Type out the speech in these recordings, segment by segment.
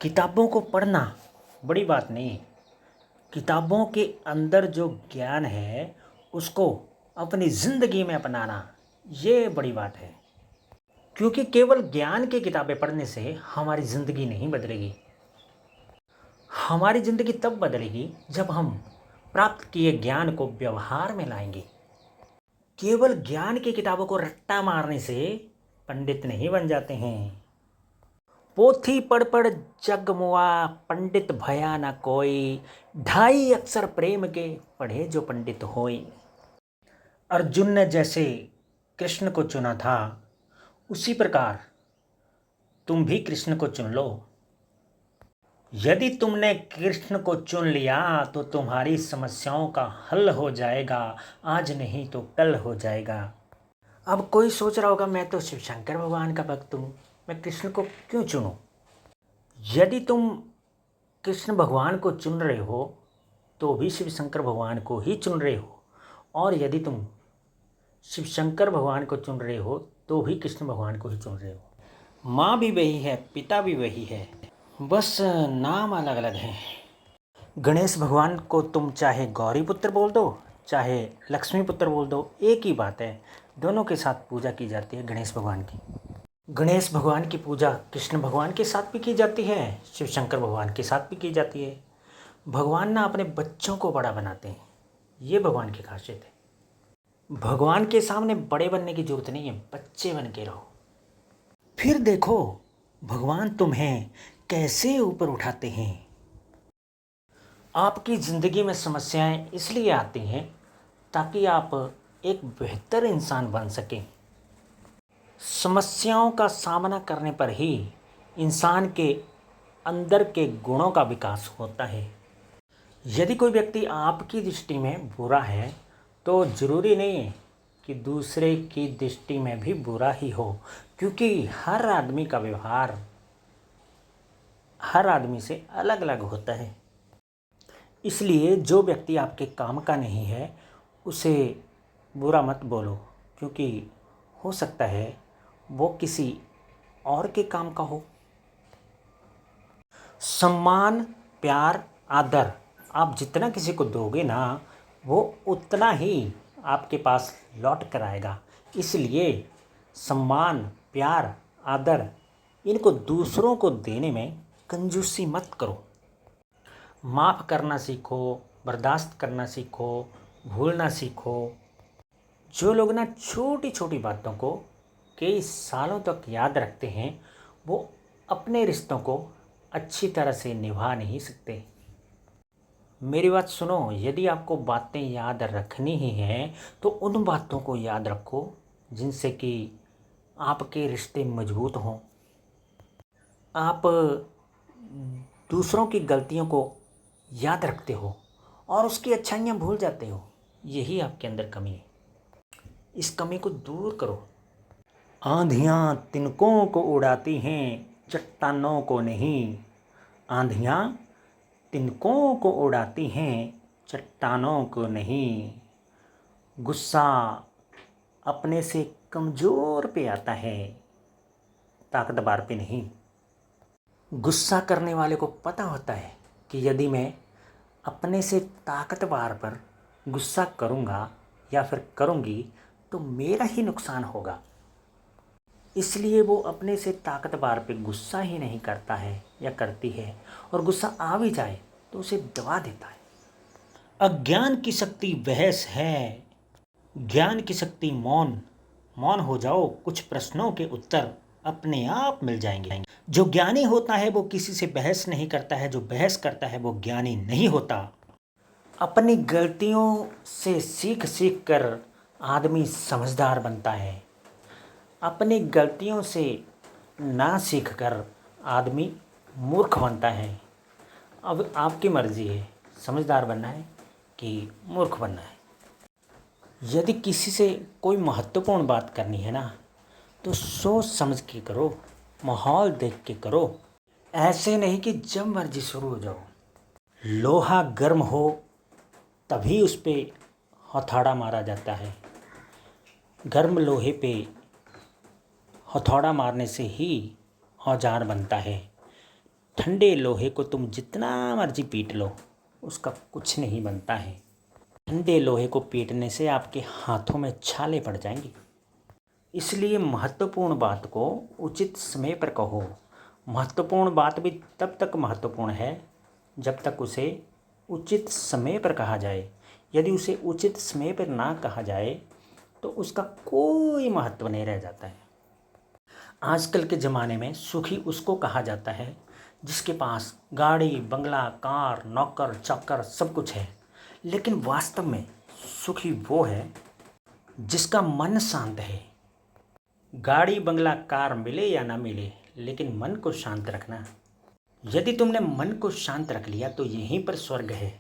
किताबों को पढ़ना बड़ी बात नहीं। किताबों के अंदर जो ज्ञान है उसको अपनी ज़िंदगी में अपनाना ये बड़ी बात है। क्योंकि केवल ज्ञान की किताबें पढ़ने से हमारी ज़िंदगी नहीं बदलेगी। हमारी ज़िंदगी तब बदलेगी जब हम प्राप्त किए ज्ञान को व्यवहार में लाएंगे। केवल ज्ञान की किताबों को रट्टा मारने से पंडित नहीं बन जाते हैं। पोथी पढ़ पढ़ जग मुआ, पंडित भया न कोई, ढाई अक्षर प्रेम के पढ़े जो पंडित होई। अर्जुन ने जैसे कृष्ण को चुना था उसी प्रकार तुम भी कृष्ण को चुन लो। यदि तुमने कृष्ण को चुन लिया तो तुम्हारी समस्याओं का हल हो जाएगा, आज नहीं तो कल हो जाएगा। अब कोई सोच रहा होगा मैं तो शिव शंकर भगवान का भक्त हूँ, मैं कृष्ण को क्यों चुनूँ। यदि तुम कृष्ण भगवान को चुन रहे हो तो भी शिव शंकर भगवान को ही चुन रहे हो, और यदि तुम शिव शंकर भगवान को चुन रहे हो तो भी कृष्ण भगवान को ही चुन रहे हो। माँ भी वही है, पिता भी वही है, बस नाम अलग अलग हैं। गणेश भगवान को तुम चाहे गौरी पुत्र बोल दो चाहे लक्ष्मी पुत्र बोल दो, एक ही बात है। दोनों के साथ पूजा की जाती है गणेश भगवान की। गणेश भगवान की पूजा कृष्ण भगवान के साथ भी की जाती है, शिव शंकर भगवान के साथ भी की जाती है। भगवान ना अपने बच्चों को बड़ा बनाते हैं, ये भगवान की खासियत है। भगवान के सामने बड़े बनने की जरूरत नहीं है, बच्चे बन के रहो। फिर देखो भगवान तुम्हें कैसे ऊपर उठाते हैं। आपकी ज़िंदगी में समस्याएं इसलिए आती हैं ताकि आप एक बेहतर इंसान बन सकें। समस्याओं का सामना करने पर ही इंसान के अंदर के गुणों का विकास होता है। यदि कोई व्यक्ति आपकी दृष्टि में बुरा है तो ज़रूरी नहीं है कि दूसरे की दृष्टि में भी बुरा ही हो, क्योंकि हर आदमी का व्यवहार हर आदमी से अलग अलग होता है। इसलिए जो व्यक्ति आपके काम का नहीं है उसे बुरा मत बोलो, क्योंकि हो सकता है वो किसी और के काम का हो। सम्मान, प्यार, आदर आप जितना किसी को दोगे ना वो उतना ही आपके पास लौट कर आएगा। इसलिए सम्मान, प्यार, आदर इनको दूसरों को देने में कंजूसी मत करो। माफ़ करना सीखो, बर्दाश्त करना सीखो, भूलना सीखो। जो लोग ना छोटी छोटी बातों को कई सालों तक याद रखते हैं वो अपने रिश्तों को अच्छी तरह से निभा नहीं सकते। मेरी बात सुनो, यदि आपको बातें याद रखनी ही हैं तो उन बातों को याद रखो जिनसे कि आपके रिश्ते मजबूत हों। आप दूसरों की गलतियों को याद रखते हो और उसकी अच्छाइयाँ भूल जाते हो, यही आपके अंदर कमी है। इस कमी को दूर करो। आंधियाँ तिनकों को उड़ाती हैं, चट्टानों को नहीं। आंधियाँ तिनकों को उड़ाती हैं, चट्टानों को नहीं। गुस्सा अपने से कमज़ोर पे आता है, ताकतवर पे नहीं। गुस्सा करने वाले को पता होता है कि यदि मैं अपने से ताकतवर पर गुस्सा करूँगा या फिर करूँगी तो मेरा ही नुकसान होगा। इसलिए वो अपने से ताकतवर पे गुस्सा ही नहीं करता है या करती है, और गुस्सा आ भी जाए तो उसे दबा देता है। अज्ञान की शक्ति बहस है, ज्ञान की शक्ति मौन। मौन हो जाओ, कुछ प्रश्नों के उत्तर अपने आप मिल जाएंगे। जो ज्ञानी होता है वो किसी से बहस नहीं करता है, जो बहस करता है वो ज्ञानी नहीं होता। अपनी गलतियों से सीख सीख कर आदमी समझदार बनता है, अपनी गलतियों से ना सीख कर आदमी मूर्ख बनता है। अब आपकी मर्ज़ी है समझदार बनना है कि मूर्ख बनना है। यदि किसी से कोई महत्वपूर्ण बात करनी है ना तो सोच समझ के करो, माहौल देख के करो। ऐसे नहीं कि जब मर्जी शुरू हो जाओ। लोहा गर्म हो तभी उस पे हथौड़ा मारा जाता है। गर्म लोहे पे हथौड़ा मारने से ही औजार बनता है। ठंडे लोहे को तुम जितना मर्जी पीट लो, उसका कुछ नहीं बनता है। ठंडे लोहे को पीटने से आपके हाथों में छाले पड़ जाएंगे। इसलिए महत्वपूर्ण बात को उचित समय पर कहो। महत्वपूर्ण बात भी तब तक महत्वपूर्ण है जब तक उसे उचित समय पर कहा जाए। यदि उसे उचित समय पर ना कहा जाए तो उसका कोई महत्व नहीं रह जाता है। आजकल के ज़माने में सुखी उसको कहा जाता है जिसके पास गाड़ी, बंगला, कार, नौकर चाकर सब कुछ है। लेकिन वास्तव में सुखी वो है जिसका मन शांत है। गाड़ी, बंगला, कार मिले या ना मिले, लेकिन मन को शांत रखना। यदि तुमने मन को शांत रख लिया तो यहीं पर स्वर्ग है।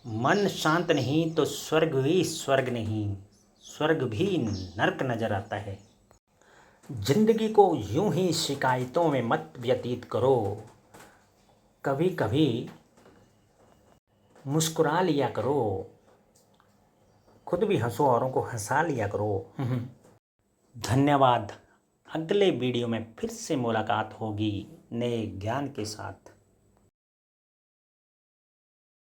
मन शांत नहीं तो स्वर्ग भी स्वर्ग नहीं, स्वर्ग भी नर्क नजर आता है। जिंदगी को यूं ही शिकायतों में मत व्यतीत करो। कभी कभी मुस्कुरा लिया करो, खुद भी हंसो, औरों को हंसा लिया करो। धन्यवाद। अगले वीडियो में फिर से मुलाकात होगी नए ज्ञान के साथ।